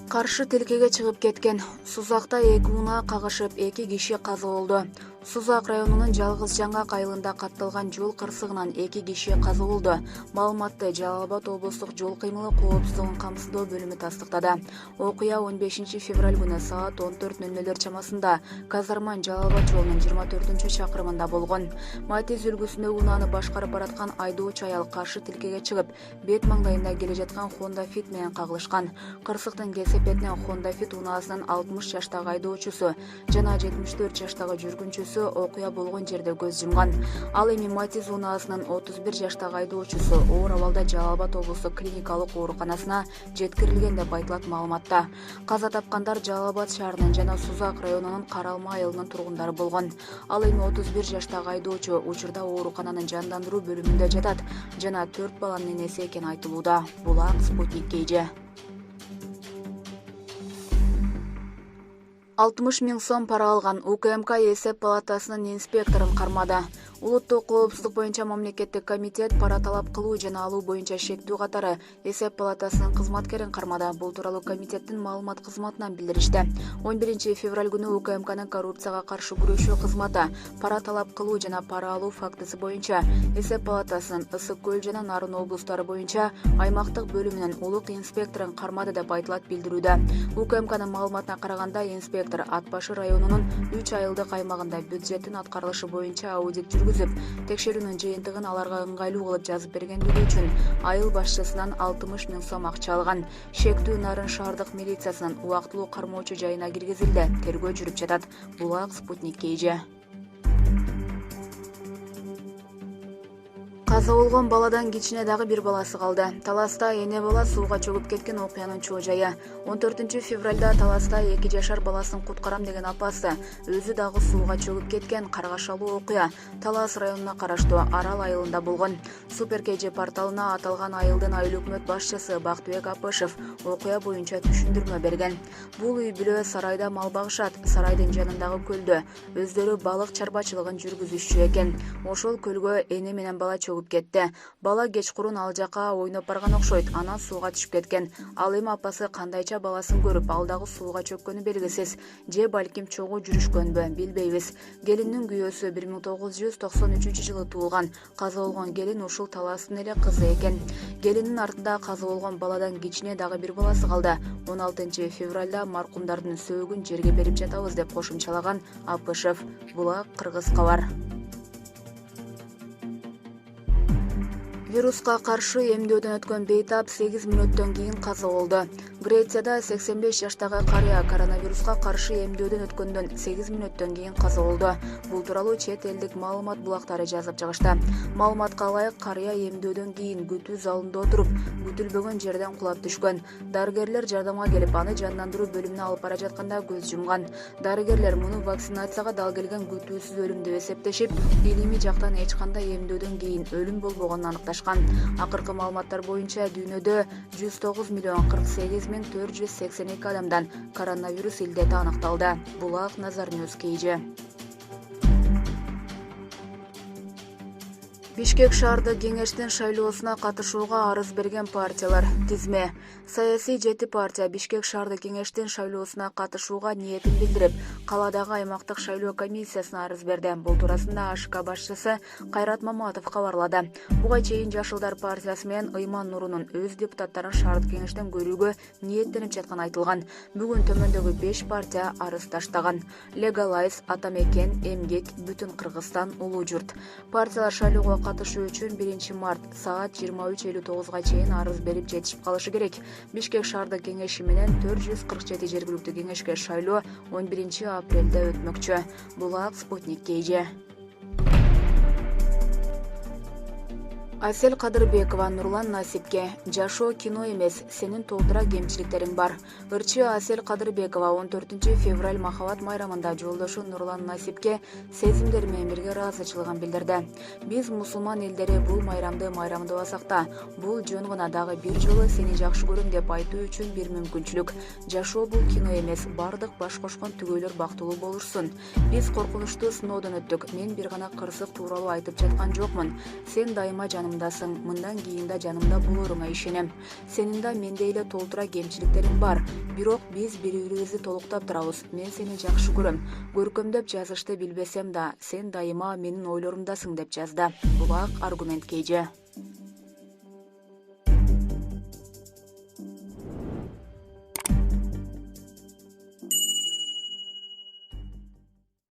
Каршы тилкеге чыгып кеткен. Сузакта 2 унаа кагышып 2 киши каза болду. Сузак районунун Жалгыз Жаңгак айылында катталган жол кырсыгынан 2 киши каза болду. Маалыматты Жалал Абад облустук жол кыймылы коопсуздугун камсыздоо бөлүмү тастыктады. Окуя 15 февраль күнү саат 14:00 чамасында Казарман Жалал Абад жолунун 24-чакырымында болгон. Матиз үлгүсүндө унааны башкарып бараткан айдоочу аял каршы тилкеге чыгып, бет маңдайында келе жаткан Honda Fit менен кагылышкан. Кырсыктын кесепетинен Honda Fit унаасынын 60 жаштагы айдоочусу жана 74 жаштагы жүргүнчүсү окуя болгон жерде көз жумган. Ал эми Матиз унаасынын 31 жаштагы айдоочусу оор абалда Жалал Абад облустук клиникалык ооруканасына жеткирилген деп айтылат маалыматта. Каза тапкандар Жалал Абад шаарынын жана Сузак районунун Каралма айылынын тургундары болгон. Ал эми 31 жаштагы айдоочу учурда оорукананын жандандыруу бөлүмүндө жатат жана 4 баланын энеси экени айтылууда. Булак Спутник KG. 60 000 сом пара алган УКМК эсеп палатасынын инспекторун кармады. Улуттук коопсуздук боюнча мамлекеттик комитет пара талап кылуу жана алуу боюнча шектүү катары эсеп палатасынын кызматкерин кармады. Бул тууралуу комитеттин маалымат кызматынан билдиришти. 11 февраль күнү УКМКнын коррупцияга каршы күрөшүү кызматы пара талап кылуу жана пара алуу фактысы боюнча эсеп палатасынын Ысык Көл жана Нарын облустары боюнча аймактык бөлүмүнүн улук инспекторун кармады деп айтылат билдирүүдө. УКМКнын маалыматына караганда инспектор Ат Башы районунун 3 айылдык аймагында бюджеттин аткарылышы боюнча аудит жүргүзүп, текшерүүнүн жыйынтыгын аларга ыңгайлуу кылып жазып бергендиги үчүн айыл башчысынан 60 000 сом акча алган. Шектүү Нарын шаардык милициясынын убактылуу кармоочу жайына киргизилди. Тергөө жүрүп жатат. Булак Спутник KG. Каза болгон баладан кичине дагы бир баласы калды. Таласта эне бала сууга чөгүп кеткен окуянын чоо жайы. 14 февралда Таласта 2 жашар баласын куткарам деген апасы өзү дагы сууга чөгүп кеткен каргашалуу окуя Талас районуна караштуу Арал айылында болгон. Супер KG порталына аталган айылдын айыл өкмөт башчысы Бактыбек Апышев окуя боюнча түшүндүрмө берген. Бул үй бүлө сарайда мал багышат. Сарайдын жанындагы көлдө өздөрү балык чарбачылыгын жүргүзүшчү экен. Ошол көлгө эне менен бала чөгүп кетти. Бала кечкурун ал жака ойноп барган окшойт. Анан сууга түшүп кеткен. Ал эми апасы кандайча баласын көрүп, ал дагы сууга чөккөнү белгисиз. Же балким чогуу жүрүшкөнбү, билбейбиз. Келиндин күйөөсү 1993-жылы туулган. Каза болгон келин ушул Таластын эле кызы экен. Келиндин артында каза болгон баладан кичине дагы бир баласы калды. 16 февралда маркумдардын сөөгүн жерге берип жатабыз деп кошумчалаган Апышев. Булак Кыргыз кабар. Вируска каршы эмдөөдөн өткөн бейтап 8 мүнөттөн кийин каза болду. Грецияда 85 жаштагы карыя коронавируска каршы эмдөөдөн өткөндөн 8 мүнөттөн кийин каза болду. Бул тууралуу чет элдик маалымат булактары жазып чыгышты. Маалыматка ылайык, карыя эмдөөдөн кийин күтүү залында отуруп, күтүлбөгөн жерден кулап түшкөн. Дарыгерлер жардамга келип, аны жандандыруу бөлүмүнө алып бара жатканда көз жумган. Дарыгерлер муну вакцинацияга дал келген күтүүсүз өлүм деп эсептешип, илимий жактан эч кандай эмдөөдөн кийин өлүм болбогонун аныкташкан. Акыркы маалыматтар боюнча дүйнөдө 109 482 адамдан коронавирус илдети аныкталды. Булак Назар Ньюс KG. Бишкек шаардык кеңештин шайлоосуна катышууга арыз берген партиялар тизме. Саясий 7 партия Бишкек шаардык кеңештин шайлоосуна катышууга ниетин билдирип, каладагы аймактык шайлоо комиссиясына арыз берди. Бул туурасында АШК башчысы Кайрат Маматов кабарлады. Буга чейин Жашылдар партиясы менен Ыйман Нурунун өз депутаттарын шаардык кеңештен көрүүгө ниеттенип жатканы айтылган. Бүгүн төмөндөгү 5 партия арыз таштаган. Легалайз, Атамекен, Эмгек, Бүтүн Кыргызстан, Улуу Журт. Партиялар шайлоого катышуу үчүн 1 март саат 23:59 чейин арыз берип жетишип калышы керек. Бишкек шаардык кеңеши менен 447 жергиликтүү кеңешке шайлоо 11 апрелде өтмөкчү. Булак Спутник KG. Асел Кадырбекова Нурлан Насипке. Жашоо кино эмес, сенин толтура кемчиликтериң бар. Ырчы Асел Кадырбекова 14 февраль махабат майрамында жолдошу Нурлан Насипке сезимдери менен бирге ыраазычылыгын билдирди. Биз мусулман элдери бул майрамды майрамдабасак да, бул жөн гана дагы бир жолу сени жакшы көрөм деп айтуу үчүн бир мүмкүнчүлүк. Жашоо бул кино эмес, бардык баш кошкон түгөйлөр бактылуу болушсун. Биз коркунучтуу сыноодон өттүк. Мен бир гана кырсык тууралуу айтып жаткан жокмун. Сен дайыма жаным жанымдасың, мындан кийин да жанымда болоруңа ишенем. Сенин да мендей эле толтура кемчиликтериң бар. Бирок биз бири-бирибизди толуктап турабыз. Мен сени жакшы көрөм. Көркөмдөп жазышты билбесем да, сен дайыма менин ойлорумдасың деп жазды Булак аргумент KG.